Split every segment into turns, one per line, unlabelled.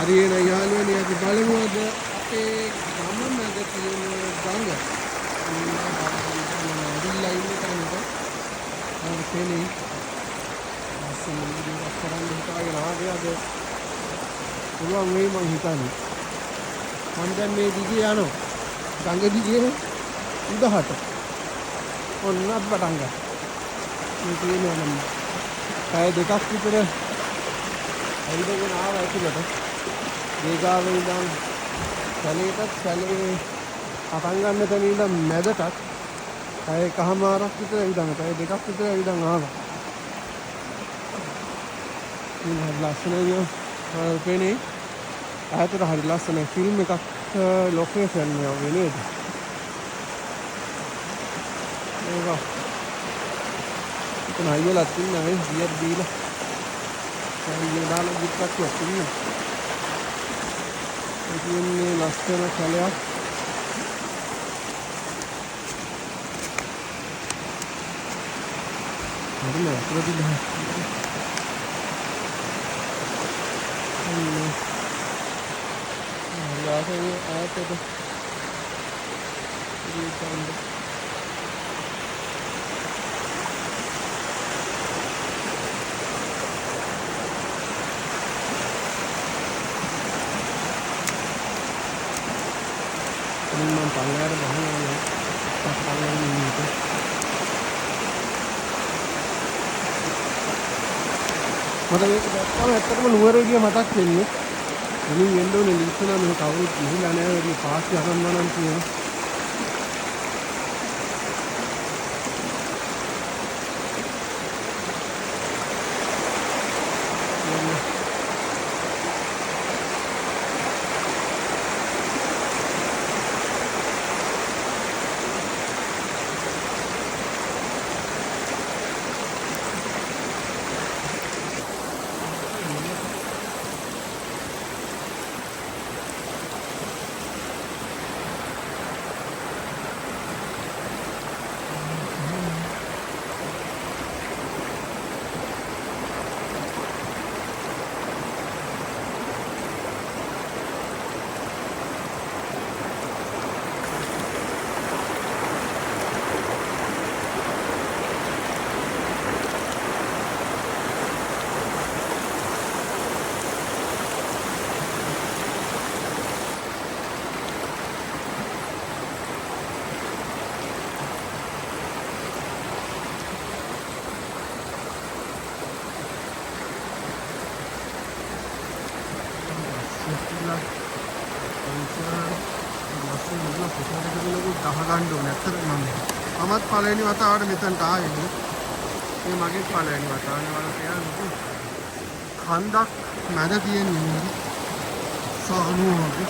හරියන යාළුවනේ අපි බලමු අද අපේ ගම මැද තියෙන ගඟ. ඇවිල්ලා ඉන්න තැනට අපිට පේන්නේ ලස්සන විදිහට කරන්න හිතාගෙන ආවේ අද පුළුවන් වෙයි මං හිතන්නේ. මම දැන් මේ දිගේ යනවා. ගඟ දිගේ උඩහට. ඔන්නත් පටන් ගත්තා. මේ තියෙනවා නම් පැය දෙකක් විතර ඇවිදගෙන ආවා ඇතුළට. වේගාවේ ඉඳන් කැලේටත් කැලේ පටන් ගන්න තැන ඉඳන් මැදටත් පැය එකමාරක් විතර ඇවිදන් පැය දෙකක් විතර ඇවිදන් ආවා. මේ ලස්සනයි පේන්නේ. ඈතට හරි ලස්සන ෆිල්ම් එකක් ලොකේෂන් එක නේද? ඒක ඉතින් අයියලා තින්නේ බියර් බීලා අයියෝ දාලා ගිට්ටක් වතුන්නේ. ඉතින් ලස්සන කැලයක්. හරිද? අතුරදී බහ. යාසේ ආතේ ඉතින් මම පල්ලයට බහනවා පල්ලෙන් ඉන්නේ. මට මේක දැක්කම ඇත්තටම නුවර ගිය මතක් වෙන්නේ. මුලින් එන්න ඕනේ ලිස්සනා මේ කවුරුත් ගිහිලා නැහැ මේ පාස්ටි අරන්මනම් තියෙනවා. මමත් පළවෙනි වතාවට මෙතනට ආවේ. මේ මගේ පළවෙනි වතාවනේ වල කියන්නේ. කන්දක් මැද තියෙන්නේ සානුවගේ.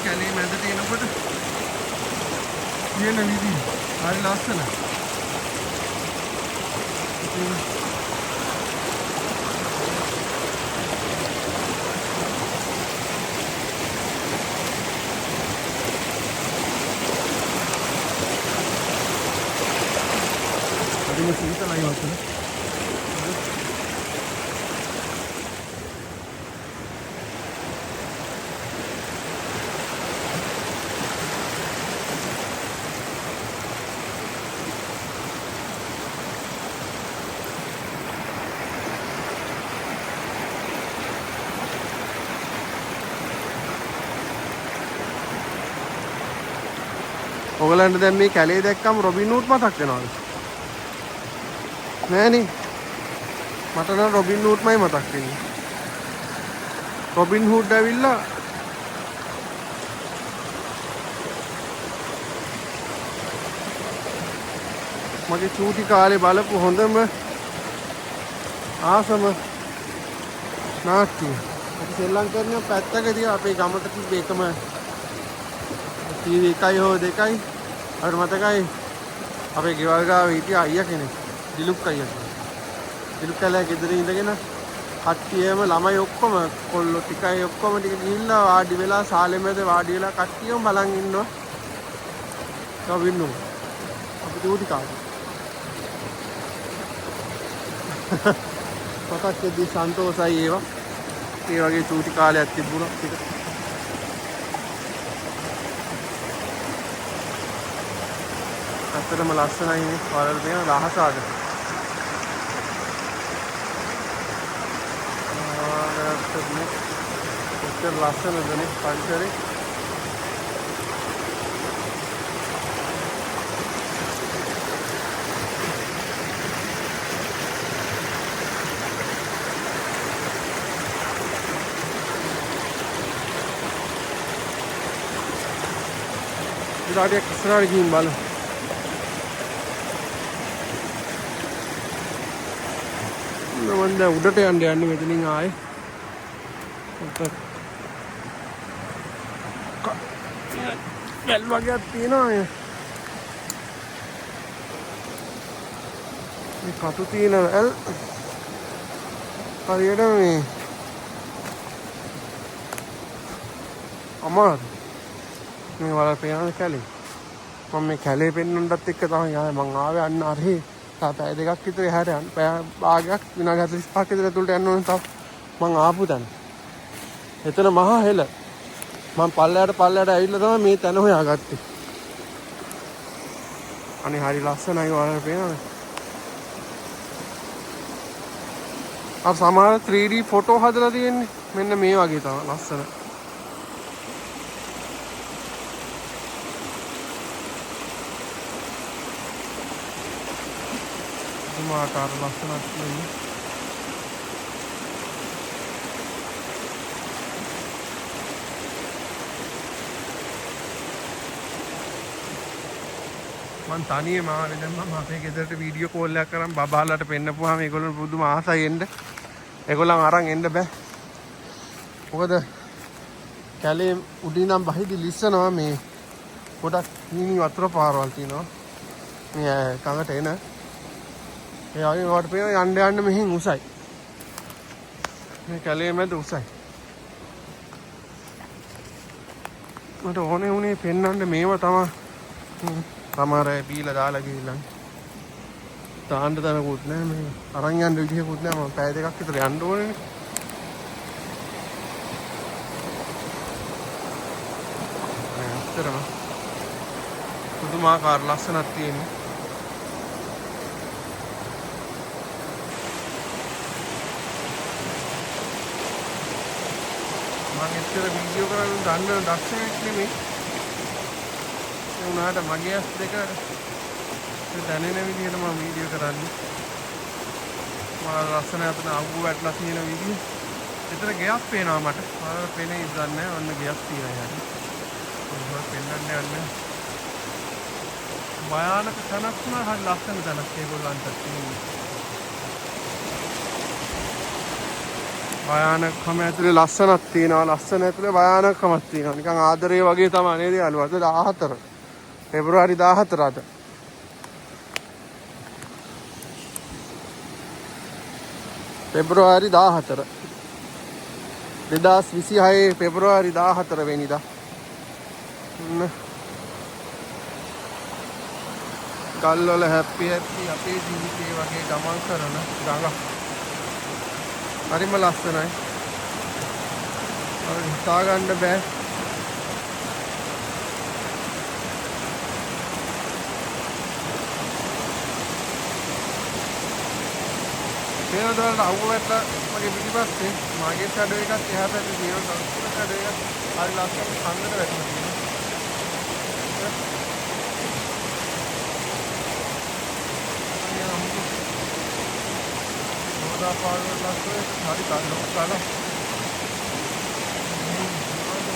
කැලේ මැදට එනකොට තියෙන විදිහ හරි ලස්සනයි. හරිම සීතලයි වතුර. ඔයගලන්ට දැන් මේ කැලේ දැක්කම රොබින් හූඩ් මතක් වෙනවද? නෑනේ. මට නම් රොබින් හූඩ්මයි මතක් වෙන්නේ. රොබින් හූඩ් ඇවිල්ලා මගේ චූටි කාලේ බලපු හොඳම ආසම නාට්‍යය. අපි සෙල්ලම් කරන පැත්තකදී අපේ ගමට තිබ්බ එකම ටීවී එකයි හෝ දෙකයි. අපිට මතකයි අපේ ගෙවල් ගාව හිටිය අයියා කෙනෙක්. දිලුක් අයියා. දිලුක් කැලේ ගෙදර ඉඳගෙන කට්ටියම ළමයි ඔක්කොම කොල්ලෝ ටිකයි ඔක්කොම ටික ගිහිල්ලා වාඩි වෙලා සාලේ මැද වාඩි වෙලා කට්ටියම බලන් ඉන්නවා. රොබින් අපි චූටි කාලේ. මතක් වෙද්දී සන්තෝසයි ඒවා. ඒ වගේ චූටි කාලයක් තිබුණා ටික. අතරම ලස්සනයි නේ. වලල් පේන දහසාද. කොච්චර ලස්සනද නේ පන්සලේ. ඉතින් ඉස්සරහට ගිහින් බලමු. මම දැන් උඩට යන්නේ මෙතනින් ආයේ. වැල් වගේක් තියෙනවා මේ. මේ කටු තියෙන වැල් හරියට මේ අමාරු. මේ වල පේන කැලේ. මම මේ කැලේ පෙන්නුන්නත් එක්ක තමයි ආවේ. මං ආවේ අන්න අරහේ. පැය දෙකක් විතර එහාට යන්න. පැය භාගයක් විනාඩි 45ක් විතර ඇතුළට යන්න ඕනේ තව. මං ආපු තැන. එතන මහා හෙල. මම පල්ලයට ඇවිල්ලා තමයි මේ තැන හොයාගත්තේ. අනේ හරි ලස්සනයි වල පේනවනේ. අර සමහර 3D ෆොටෝ හදලා තියෙන්නේ. මෙන්න මේ වගේ තමයි ලස්සන. මාකාර ලස්සනක් තියෙන්නේ. මං තනියම ආවේ. දැන් මම අපේ ගෙදරට වීඩියෝ කෝල් එකක් කරන් බබාලට පෙන්නපුවාම ඒගොල්ලෝ පුදුම ආසයි එන්න. ඒගොල්ලන් අරන් එන්න බෑ. මොකද කැලේ උඩින් නම් බහිදි ලිස්සනවා මේ ගොඩක් නීනි වතුර පාරවල් තියෙනවා. මේ කඟට එන. ඒ වගේ වට පේන යන්න මෙහෙන් උසයි. මේ කැලේ මැද උසයි. මට ඕනේ උනේ පෙන්නන්න මේව තමයි. සමහර අය බීලා දාලා ගිහිල්ලා. තාන්න තනකුත් නෑ මේ. අරන් යන්න විදිහකුත් නෑ. මම පැය දෙකක් විතර යන්න ඕනේනේ. ඇත්තටම පුදුමාකාර ලස්සනක් තියෙනවා. මම එච්චර වීඩියෝ කරන්න දන්න දක්ෂයෙක් නෙමෙයි. ඒ උනාට මගේ ඇස් දෙක දැනෙන විදිහට මම වීඩියෝ කරන්නේ. මම ලස්සන අතන අහුව වැටලා තියෙන වීඩියෝ. එතන ගයක් පේනවා මට. මම පේන්නේ ඉඳන්නේ නැහැ. ඔන්න ගයක් තියෙනවා යන්නේ. මම පෙන්නන්න යන්නේ. භයානක තැනක් නා හරි ලස්සන තැනක් ඒගොල්ලන්ට තියෙන්නේ. භයානකම ඇතුලේ ලස්සනක් තියෙනවා. ලස්සන ඇතුලේ භයානකමක් තියෙනවා. නිකන් ආදරේ වගේ තමයි නේද යාළුවා? අද 14 පෙබරවාරි 14 අද. පෙබරවාරි 14 2026 පෙබරවාරි 14 වෙනිදා. ගල්වල හැපි අපේ ජීවිතේ වගේ ගමන් කරන ගඟ. හරිම ලස්සනයි. අපිට හිතා ගන්න බෑ. මේ දවල්ට අවුවට මගේ පිටිපස්සේ මාගේ ෂැඩෝ එකක් එහා පැත්තේ තියෙනවා. දවල්ට ෂැඩෝ එකක් හරි ලස්සන කන්දට වැටෙනවා තියෙනවා. පහදා පාඩුවට ලස්සන හරි ගන්නවා ගාලා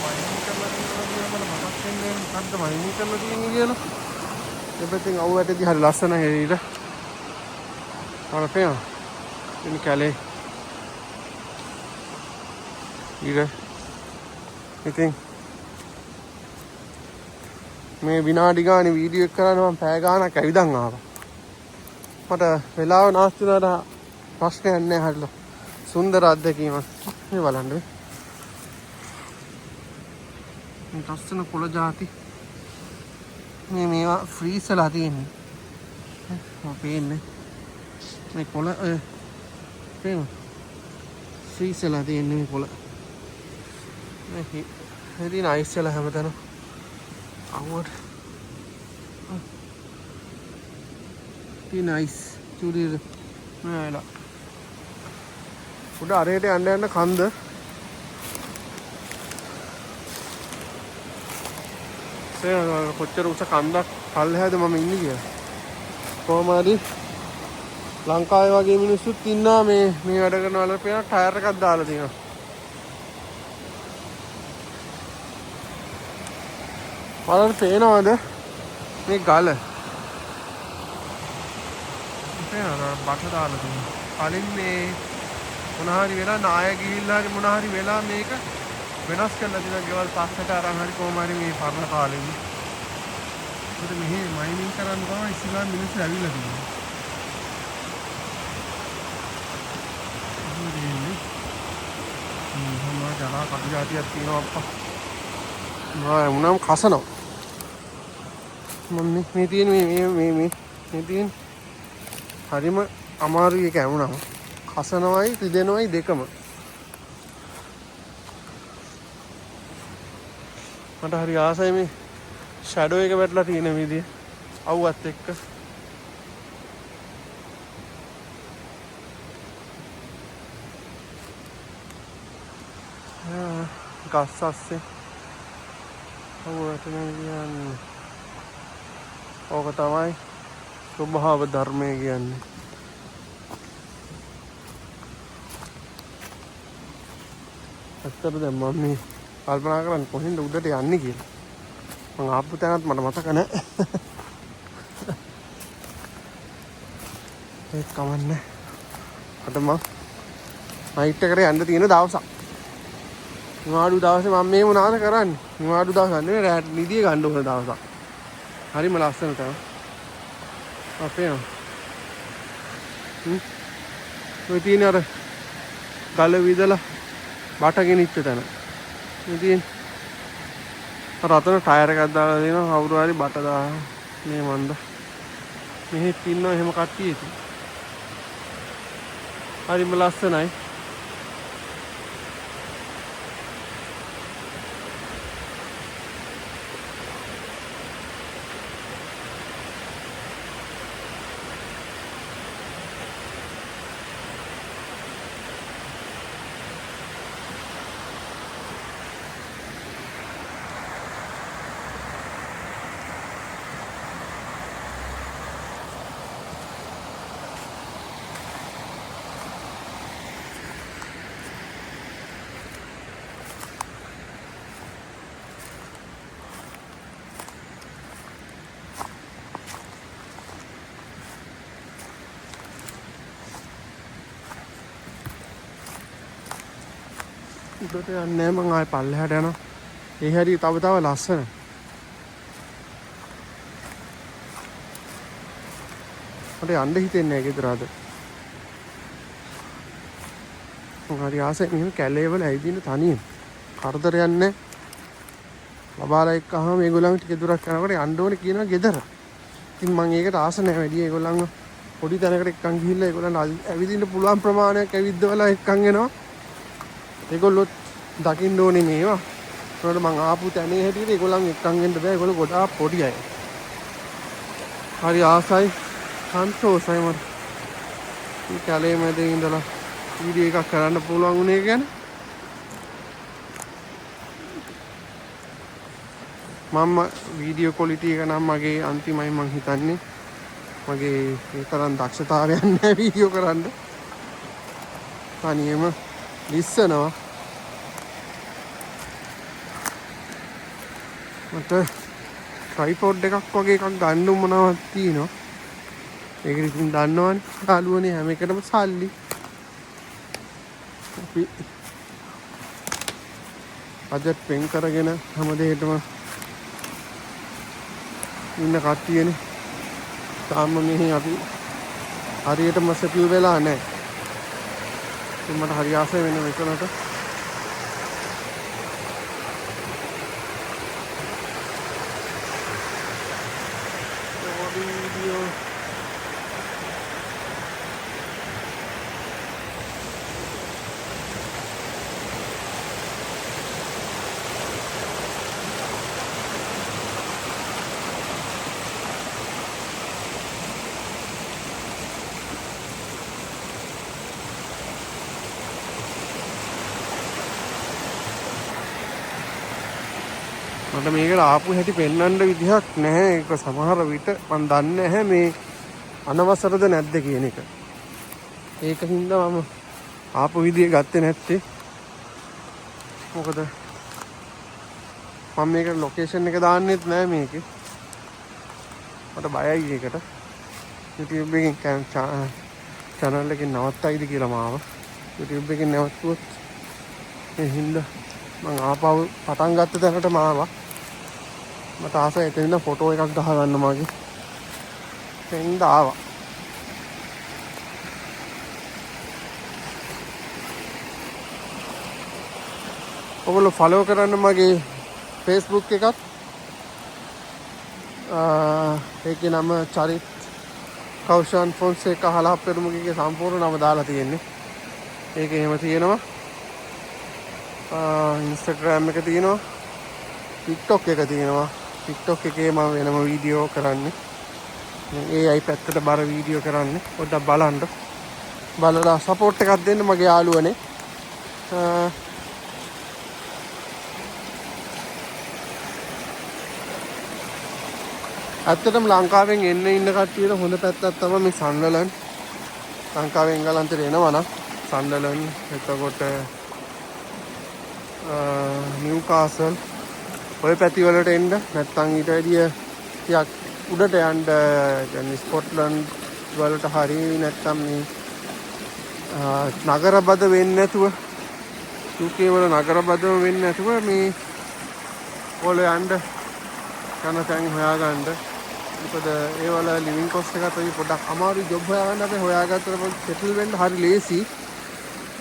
මයිනින් කරලා තියෙනවා මට මතක් වෙන්නේ මොකද්ද මයිනින් කරලා තියෙන්නේ කියලා. දෙපැත්තෙන් අවු ඇටදී හරි ලස්සනයි හෙරීලා. අර පේනවා. ඉතින් කැලේ ඉතින් මේ විනාඩි ගානේ වීඩියෝ එක කරන්න මම පැය ගානක් ඇවිදන් ආවා. මට වෙලාව නාස්ති වුණාට ප්‍රශ්නයක් නැහැ හරිලා. සුන්දර අත්දැකීමක්. මේ බලන්න මේ ලස්සන කොළ ಜಾති මේවා ෆ්‍රීස් වෙලා තියෙන්නේ. මම පේන්නේ මේ කොළ පේනවා ෆ්‍රීස් වෙලා තියෙන්නේ මේ කොළ. Very nice lah hamatan. Award. Very nice. Curi. Nah lah. Udah arete anda khanda. Saya kocher usa khanda phal hai to mama inni giya. කොහමද ලංකාවේ වගේ මිනිස්සුත් ඉන්නා මේ වැඩ කරන වල පේන ටයර් එකක් දාලා තියෙනවා. බලන්න පේනවද මේ ගල? පේනවද බට දාලා තියෙනවා. කලින් මේ මොනහරි වෙලා නාය ගිහිල්ලා හරි මොනහරි වෙලා මේක වෙනස් කරලා තියෙනවා. ගෙවල් පස්සට අරන් හරි කොහොම හරි මේ පරණ කාලෙම. ඒකට මෙහි මයිනින් කරන්න තමයි ඉස්ලාම් මිනිස්සු ඇවිල්ලා තියෙන්නේ. මම ජනා කඩියාටියක් තියෙනවා අප්පා. මම උනම් කසනවා. මම මේ තියෙන මේ තියෙන හරිම අමාරුයි ඒක ඇමුණා. කසනවයි රිදෙනවයි දෙකම. මට හරි ආසයි මේ ෂැඩෝ එක වැටලා තියෙන විදිය අවුවත් එක්ක. ගස් අස්සේ අවුවට කියන්නේ ඕක තමයි ස්වභාව ධර්මය කියන්නේ. ඇත්තට දැන් මම මේ කල්පනා කරන්නේ කොහෙන්ද උඩට යන්නේ කියලා. මම ආපු තැනත් මට මතක නැහැ. ඒක කමන්නේ. අද මම නයිට් එකට යන්න තියෙන දවසක්. නිවාඩු දවසේ මම මේ මොනවාද කරන්නේ? නිවාඩු දවස් නෙවෙයි රැට නිදිය ගන්න ඕන දවසක්. හරිම ලස්සන තමයි. අපේ ඔය තියෙන අර ගල විදලා බට ගෙනිච්ච තැන. ඉතින් රතන ටයර් එකක් දාලා දෙනවා කවුරු හරි බට දාලා මේ මන්ද. මෙහෙත් ඉන්නවා එහෙම කට්ටිය ඉතින්. හරිම ලස්සනයි. උඩට යන්නේ මම ආයේ පල්ලෙහාට යනවා. ඒ හැටි තව ලස්සන. මට යන්න හිතෙන්නේ නැහැ ගෙදර අද. මම හරි ආසයි මෙහෙම කැලේ වල ඇවිදින්න තනියෙන්. කරදරයක් නැහැ. බබාලා එක්ක අහම මේගොල්ලන් ටික දුරක් යනකොට යන්න ඕනේ කියනවා ගෙදර. ඉතින් මම ඒකට ආස නැහැ වැඩි. ඒගොල්ලන්ව පොඩි තැනකට එක්කන් ගිහිල්ලා ඒගොල්ලන් ඇවිදින්න පුළුවන් ප්‍රමාණයක් ඇවිද්දවලා එක්කන් එනවා. ඒගොල්ලොත් දකින්න ඕනේ මේවා. ඒකට මං ආපු තැනේ හැටියට ඒගොල්ලන් එක්කන් එන්න බෑ. ඒගොල්ලෝ ගොඩාක් පොඩි අය. හරි ආසයි සන්තෝෂයි මට. මේ කැලේ මැද ඉඳලා වීඩියෝ එකක් කරන්න පුළුවන් උනේ ගැන. මම වීඩියෝ ක්වොලිටි එක නම් මගේ අන්තිමයි මං හිතන්නේ. මගේ ඒ තරම් දක්ෂතාවයක් නැහැ වීඩියෝ කරන්න. තනියම ලිස්සනවා. මට ට්‍රයිපෝඩ් එකක් වගේ එකක් ගන්න උවමනාවක් තියෙනවා. ඒක ඉතින් දන්නවනේ යාළුවනේ හැම එකටම සල්ලි. අපි බජට් පෙන් කරගෙන හැම දෙයකටම ඉන්න කට්ටියනේ. තාම මෙහි අපි හරියටම සෙටල් වෙලා නැහැ. ඉතින් මට හරි ආසයි වෙන මෙතනට. වීඩියෝ මට මේකට ආපු හැටි පෙන්වන්න විදිහක් නැහැ. ඒක සමහර විට මම දන්නේ නැහැ මේ අනවසරද නැද්ද කියන එක. ඒකින්ද මම ආපු විදිය ගත්තේ නැත්තේ. මොකද මම මේකට ලොකේෂන් එක දාන්නෙත් නැහැ මේකේ. මට බයයි ඒකට. YouTube එකෙන් channel එකෙන් නවත්තයිද කියලා මාව. YouTube එකෙන් නවත්තුවොත් ඒ හින්දා මම ආපහු පටන් ගත්ත තැනටම ආවා. මට ආසයි එතනින් ෆොටෝ එකක් ගහගන්න මගේ. එතෙන්ද ආවා. ඔයගොල්ලෝ ෆලෝ කරන්න මගේ Facebook එකත්. ඒකේ නම චරිත් කෞෂාන් ෆොන්සේකා හලාප්පෙරුමුගේ සම්පූර්ණ නම දාලා තියෙන්නේ. ඒක එහෙම තියෙනවා. Instagram එක තියෙනවා. TikTok එක තියෙනවා. TikTok එකේ මම වෙනම වීඩියෝ කරන්නේ. AI පැත්තට බර වීඩියෝ කරන්නේ. පොඩ්ඩක් බලන්න. බලලා සපෝට් එකක් දෙන්න මගේ යාළුවනේ. ඇත්තටම ලංකාවෙන් එන්න ඉන්න කට්ටියට හොඳ පැත්තක් තමයි මේ සන්ඩර්ලන්ඩ්. ලංකාවෙන් එංගලන්තයට එනවා නම් සන්ඩර්ලන්ඩ් එතකොට නිව්කාසල් ඔය පැති වලට එන්න නැත්නම් ඊට වැඩිය ටිකක් උඩට යන්න يعني ස්කොට්ලන්ඩ් වලට හරි නැත්නම් මේ නගරබද වෙන්නේ නැතුව UK වල නගරබදම වෙන්නේ නැතුව මේ වල යන්න යන තැන් හොයාගන්න. මොකද ඒ වල ලිවිං කොස්ට් එකත් පොඩ්ඩක් අමාරුයි ජොබ් හොයාගන්න. අපි හොයාගත්තට පස්සේ සෙටල් වෙන්න හරි ලේසි.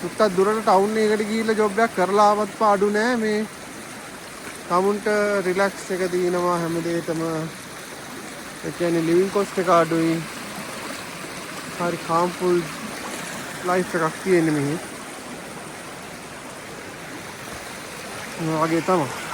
සුත්තක් දුරට ටවුන් එකකට ගිහිල්ලා ජොබ් එකක් කරලා ආවත් පාඩු නෑ. මේ තමුන්ට රිලැක්ස් එක දිනනවා හැම දෙයකම. ඒ කියන්නේ ලිවිං කොස්ට් එක අඩුයි. හරි කාම්ෆුල් ලයිෆ් එකක් තියෙන්නේ මෙහි. වගේ තමයි.